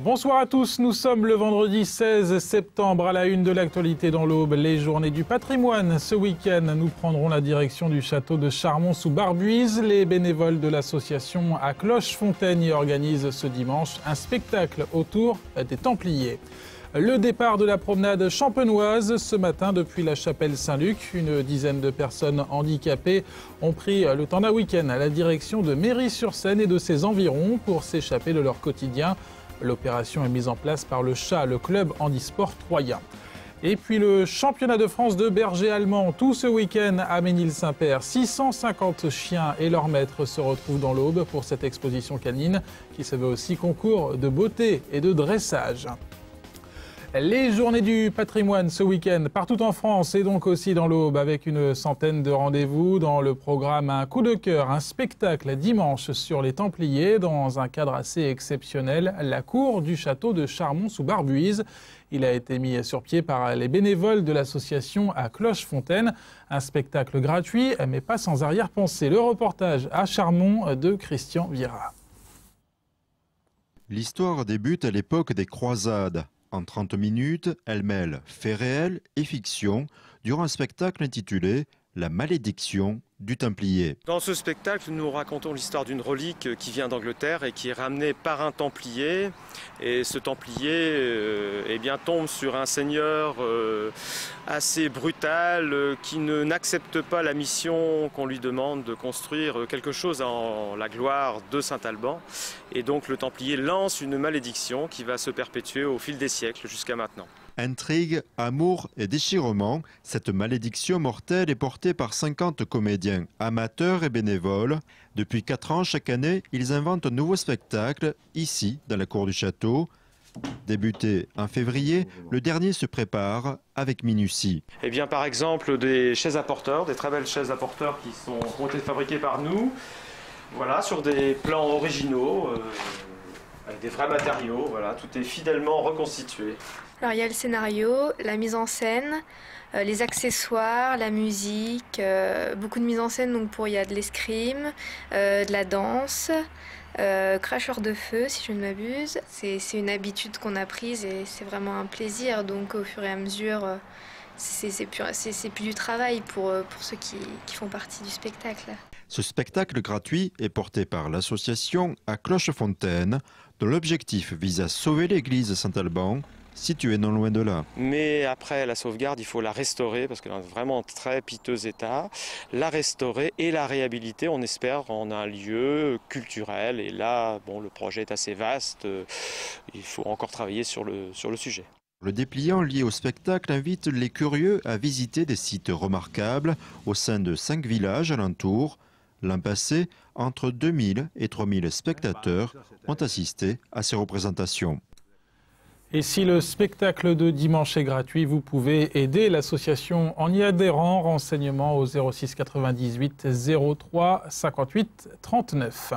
Bonsoir à tous, nous sommes le vendredi 16 septembre à la une de l'actualité dans l'Aube, les journées du patrimoine. Ce week-end, nous prendrons la direction du château de Charmont-sous-Barbuise. Les bénévoles de l'association à Clochefontaine y organisent ce dimanche un spectacle autour des Templiers. Le départ de la promenade champenoise ce matin depuis la chapelle Saint-Luc. Une dizaine de personnes handicapées ont pris le temps d'un week-end à la direction de Méry-sur-Seine et de ses environs pour s'échapper de leur quotidien. L'opération est mise en place par le CHA, le club handisport troyen. Et puis le championnat de France de berger allemand, tout ce week-end à Ménil-Saint-Père. 650 chiens et leurs maîtres se retrouvent dans l'Aube pour cette exposition canine qui se veut aussi concours de beauté et de dressage. Les journées du patrimoine ce week-end partout en France et donc aussi dans l'Aube avec une centaine de rendez-vous. Dans le programme un coup de cœur, un spectacle dimanche sur les Templiers dans un cadre assez exceptionnel, la cour du château de Charmont-sous-Barbuise. Il a été mis sur pied par les bénévoles de l'association à Clochefontaine. Un spectacle gratuit mais pas sans arrière-pensée. Le reportage à Charmont de Christian Vira. L'histoire débute à l'époque des croisades. En 30 minutes, elle mêle faits réels et fiction durant un spectacle intitulé « La malédiction du Templier ». Dans ce spectacle, nous racontons l'histoire d'une relique qui vient d'Angleterre et qui est ramenée par un Templier. Et ce Templier tombe sur un seigneur assez brutal qui n'accepte pas la mission qu'on lui demande de construire quelque chose en la gloire de Saint-Alban. Et donc le Templier lance une malédiction qui va se perpétuer au fil des siècles jusqu'à maintenant. Intrigue, amour et déchirement, cette malédiction mortelle est portée par 50 comédiens, amateurs et bénévoles. Depuis 4 ans, chaque année, ils inventent un nouveau spectacle, ici, dans la cour du château. Débuté en février, le dernier se prépare avec minutie. Eh bien, par exemple, des chaises à porteurs, des très belles chaises à porteurs qui ont été fabriquées par nous, voilà, sur des plans originaux, avec des vrais matériaux, voilà, tout est fidèlement reconstitué. Alors il y a le scénario, la mise en scène, les accessoires, la musique, beaucoup de mise en scène, donc il y a de l'escrime, de la danse, cracheur de feu si je ne m'abuse. C'est une habitude qu'on a prise et c'est vraiment un plaisir, donc au fur et à mesure, c'est plus du travail pour ceux qui font partie du spectacle. Ce spectacle gratuit est porté par l'association à Clochefontaine, dont l'objectif vise à sauver l'église Saint-Alban, située non loin de là. Mais après la sauvegarde, il faut la restaurer parce qu'elle est vraiment en très piteux état. La restaurer et la réhabiliter, on espère, en un lieu culturel. Et là, bon, le projet est assez vaste. Il faut encore travailler sur le sujet. Le dépliant lié au spectacle invite les curieux à visiter des sites remarquables au sein de 5 villages alentours. L'an passé, entre 2000 et 3000 spectateurs ont assisté à ces représentations. Et si le spectacle de dimanche est gratuit, vous pouvez aider l'association en y adhérant. Renseignements au 06 98 03 58 39.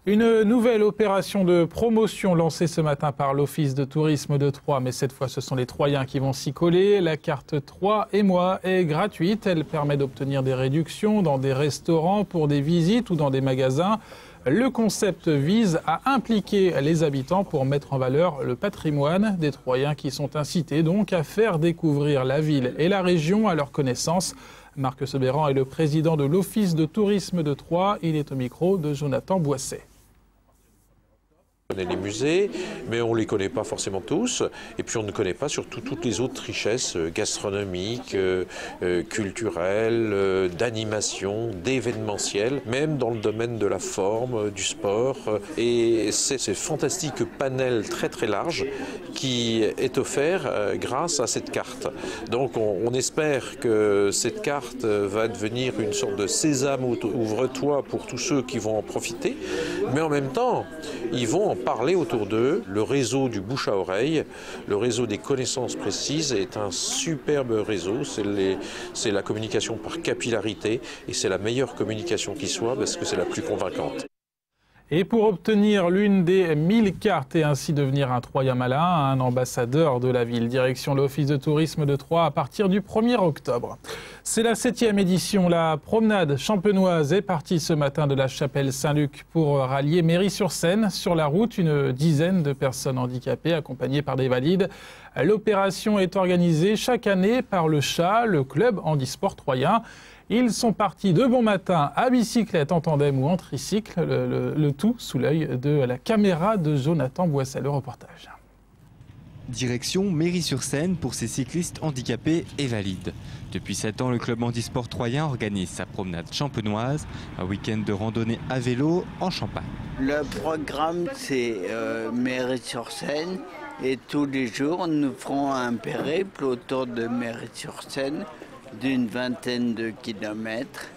Une nouvelle opération de promotion lancée ce matin par l'Office de tourisme de Troyes, mais cette fois ce sont les Troyens qui vont s'y coller. La carte Troyes et moi est gratuite. Elle permet d'obtenir des réductions dans des restaurants pour des visites ou dans des magasins. Le concept vise à impliquer les habitants pour mettre en valeur le patrimoine des Troyens qui sont incités donc à faire découvrir la ville et la région à leur connaissance. Marc Sebéran est le président de l'Office de tourisme de Troyes. Il est au micro de Jonathan Boisset. On connaît les musées, mais on ne les connaît pas forcément tous. Et puis on ne connaît pas surtout toutes les autres richesses gastronomiques, culturelles, d'animation, d'événementiel, même dans le domaine de la forme, du sport. Et c'est ce fantastique panel très très large qui est offert grâce à cette carte. Donc on espère que cette carte va devenir une sorte de sésame ouvre-toi pour tous ceux qui vont en profiter. Mais en même temps, ils vont en parler autour d'eux. Le réseau du bouche à oreille, le réseau des connaissances précises est un superbe réseau. C'est la communication par capillarité et c'est la meilleure communication qui soit parce que c'est la plus convaincante. Et pour obtenir l'une des 1000 cartes et ainsi devenir un Troyen malin, un ambassadeur de la ville, direction l'Office de tourisme de Troyes à partir du 1er octobre. C'est la 7e édition. La promenade champenoise est partie ce matin de la chapelle Saint-Luc pour rallier Méry-sur-Seine. Sur la route, une dizaine de personnes handicapées accompagnées par des valides. L'opération est organisée chaque année par le CHA, le club handisport troyen. Ils sont partis de bon matin à bicyclette, en tandem ou en tricycle, le tout sous l'œil de la caméra de Jonathan Boissel. Le reportage. Direction Méry-sur-Seine pour ces cyclistes handicapés et valides. Depuis 7 ans, le club handisport troyen organise sa promenade champenoise, un week-end de randonnée à vélo en Champagne. Le programme, c'est Méry-sur-Seine et tous les jours, nous ferons un périple autour de Méry-sur-Seine d'une vingtaine de kilomètres.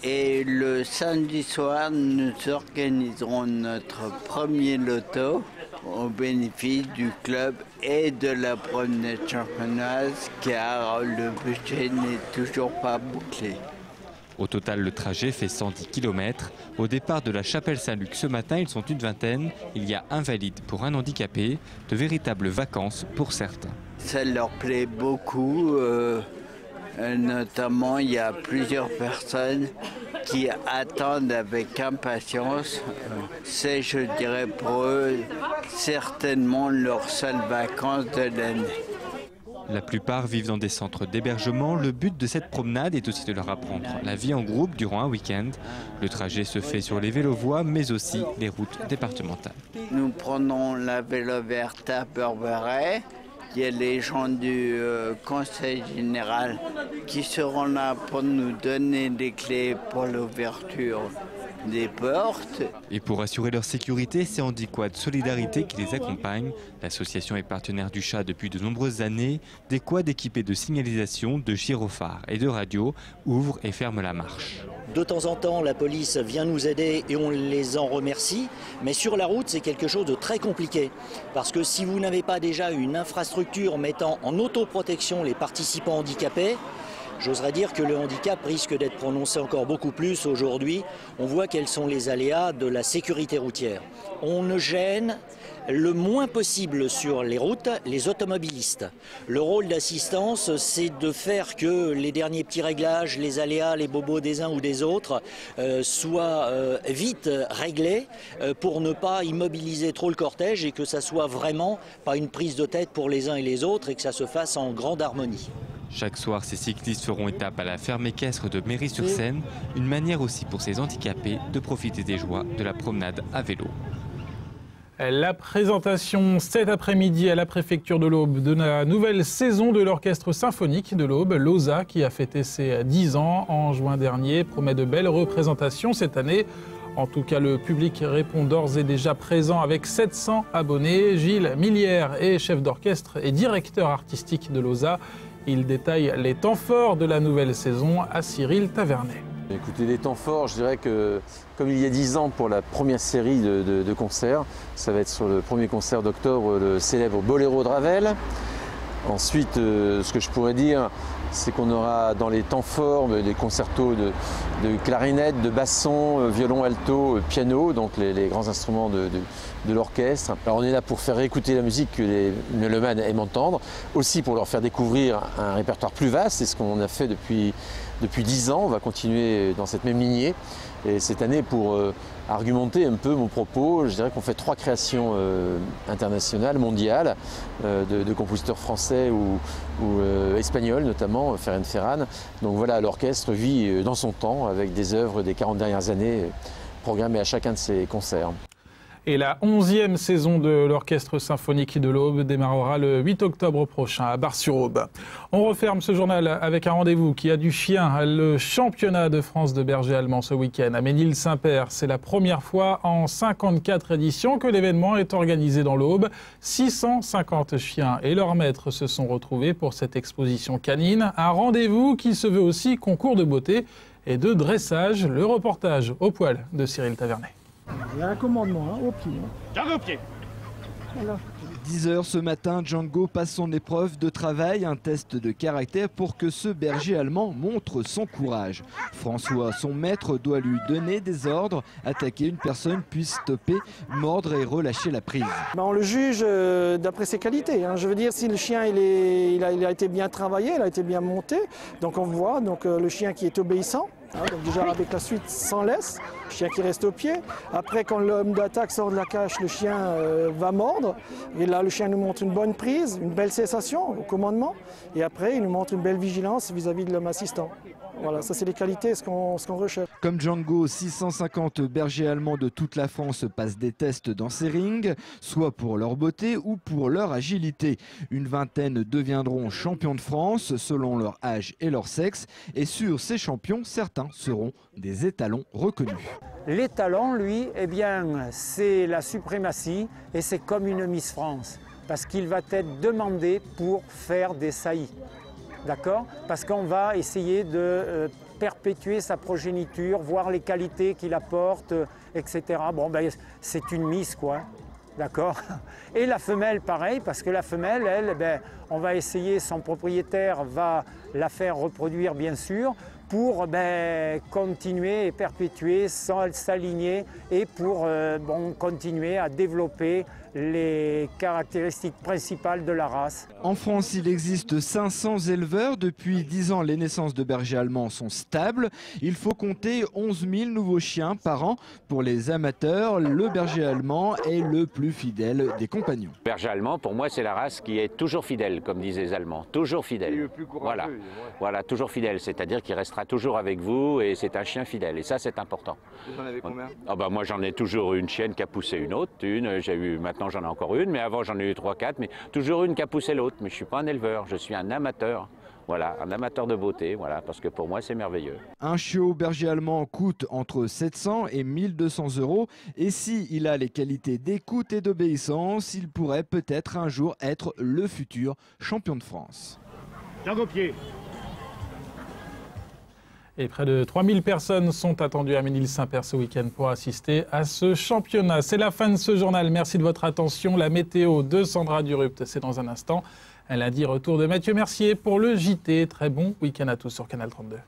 Et le samedi soir, nous organiserons notre premier loto au bénéfice du club et de la promenade champenoise, car le budget n'est toujours pas bouclé. Au total, le trajet fait 110 km. Au départ de la chapelle Saint-Luc ce matin, ils sont une vingtaine. Il y a un valide pour un handicapé, de véritables vacances pour certains. Ça leur plaît beaucoup. Notamment, il y a plusieurs personnes qui attendent avec impatience. C'est, je dirais pour eux, certainement leurs seules vacances de l'année. La plupart vivent dans des centres d'hébergement. Le but de cette promenade est aussi de leur apprendre la vie en groupe durant un week-end. Le trajet se fait sur les vélovoies, mais aussi les routes départementales. Nous prenons la vélo verte à Berberet. Il y a les gens du Conseil général qui seront là pour nous donner des clés pour l'ouverture des portes. Et pour assurer leur sécurité, c'est Handiquad Solidarité qui les accompagne. L'association est partenaire du CHA depuis de nombreuses années. Des quads équipés de signalisation, de gyrophares et de radios ouvrent et ferment la marche. De temps en temps, la police vient nous aider et on les en remercie. Mais sur la route, c'est quelque chose de très compliqué. Parce que si vous n'avez pas déjà une infrastructure mettant en autoprotection les participants handicapés, j'oserais dire que le handicap risque d'être prononcé encore beaucoup plus aujourd'hui. On voit quels sont les aléas de la sécurité routière. On ne gêne le moins possible sur les routes les automobilistes. Le rôle d'assistance, c'est de faire que les derniers petits réglages, les aléas, les bobos des uns ou des autres soient vite réglés pour ne pas immobiliser trop le cortège et que ça soit vraiment pas une prise de tête pour les uns et les autres et que ça se fasse en grande harmonie. Chaque soir, ces cyclistes feront étape à la ferme équestre de Méry-sur-Seine, une manière aussi pour ces handicapés de profiter des joies de la promenade à vélo. La présentation cet après-midi à la préfecture de l'Aube de la nouvelle saison de l'orchestre symphonique de l'Aube, l'OSA, qui a fêté ses 10 ans en juin dernier, promet de belles représentations cette année. En tout cas, le public répond d'ores et déjà présent avec 700 abonnés. Gilles Millière est chef d'orchestre et directeur artistique de l'OSA. Il détaille les temps forts de la nouvelle saison à Cyril Tavernet. Écoutez, les temps forts, je dirais que comme il y a 10 ans pour la première série de concerts, ça va être sur le premier concert d'octobre, le célèbre Boléro de Ravel. Ensuite, ce que je pourrais dire, c'est qu'on aura dans les temps forts des concertos de clarinette, de basson, violon, alto, piano, donc les grands instruments de l'orchestre. Alors on est là pour faire écouter la musique que les mélomanes aiment entendre, aussi pour leur faire découvrir un répertoire plus vaste, c'est ce qu'on a fait depuis 10 ans, on va continuer dans cette même lignée. Et cette année, pour argumenter un peu mon propos, je dirais qu'on fait 3 créations internationales, mondiales, de compositeurs français ou espagnols notamment, Ferran Ferran. Donc voilà, l'orchestre vit dans son temps avec des œuvres des 40 dernières années programmées à chacun de ses concerts. Et la 11e saison de l'Orchestre symphonique de l'Aube démarrera le 8 octobre prochain à Bar-sur-Aube. On referme ce journal avec un rendez-vous qui a du chien. Le championnat de France de berger allemand ce week-end à Ménil-Saint-Père. C'est la première fois en 54 éditions que l'événement est organisé dans l'Aube. 650 chiens et leurs maîtres se sont retrouvés pour cette exposition canine. Un rendez-vous qui se veut aussi concours de beauté et de dressage. Le reportage au poil de Cyril Tavernet. Il y a un commandement, au pied. Garde au pied. 10 h ce matin, Django passe son épreuve de travail, un test de caractère pour que ce berger allemand montre son courage. François, son maître, doit lui donner des ordres, attaquer une personne, puis stopper, mordre et relâcher la prise. On le juge d'après ses qualités. Je veux dire, si le chien il a été bien travaillé, il a été bien monté, donc on voit le chien qui est obéissant. Donc déjà avec la suite sans laisse, le chien qui reste au pied. Après quand l'homme d'attaque sort de la cache, le chien va mordre. Et là le chien nous montre une bonne prise, une belle cessation au commandement. Et après il nous montre une belle vigilance vis-à-vis de l'homme assistant. Voilà, ça c'est les qualités, ce qu'on recherche. Comme Django, 650 bergers allemands de toute la France passent des tests dans ces rings, soit pour leur beauté ou pour leur agilité. Une vingtaine deviendront champions de France selon leur âge et leur sexe. Et sur ces champions, certains seront des étalons reconnus. L'étalon, lui, eh bien, c'est la suprématie et c'est comme une Miss France. Parce qu'il va être demandé pour faire des saillies. D'accord ? Parce qu'on va essayer de perpétuer sa progéniture, voir les qualités qu'il apporte, etc. Bon, ben, c'est une Miss, quoi. D'accord ? Et la femelle, pareil, parce que la femelle, elle, ben, on va essayer, son propriétaire va la faire reproduire, bien sûr, pour continuer et perpétuer, s'aligner et pour continuer à développer les caractéristiques principales de la race. En France, il existe 500 éleveurs. Depuis 10 ans, les naissances de bergers allemands sont stables. Il faut compter 11 000 nouveaux chiens par an. Pour les amateurs, le berger allemand est le plus fidèle des compagnons. Le berger allemand, pour moi, c'est la race qui est toujours fidèle, comme disent les Allemands. Toujours fidèle. Le plus courageux, voilà, toujours fidèle. C'est-à-dire qu'il restera toujours avec vous et c'est un chien fidèle. Et ça, c'est important. Vous en avez combien ? Moi, j'en ai toujours une chienne qui a poussé une autre. Maintenant, j'en ai encore une, mais avant, j'en ai eu 3-4. Mais toujours une qui a poussé l'autre. Mais je ne suis pas un éleveur, je suis un amateur. Voilà, un amateur de beauté, voilà, parce que pour moi, c'est merveilleux. Un chiot berger allemand coûte entre 700 et 1200 €. Et s'il a les qualités d'écoute et d'obéissance, il pourrait peut-être un jour être le futur champion de France. Django pied. Et près de 3000 personnes sont attendues à Ménil-Saint-Père ce week-end pour assister à ce championnat. C'est la fin de ce journal. Merci de votre attention. La météo de Sandra Durupt, c'est dans un instant. Lundi, retour de Mathieu Mercier pour le JT. Très bon week-end à tous sur Canal 32.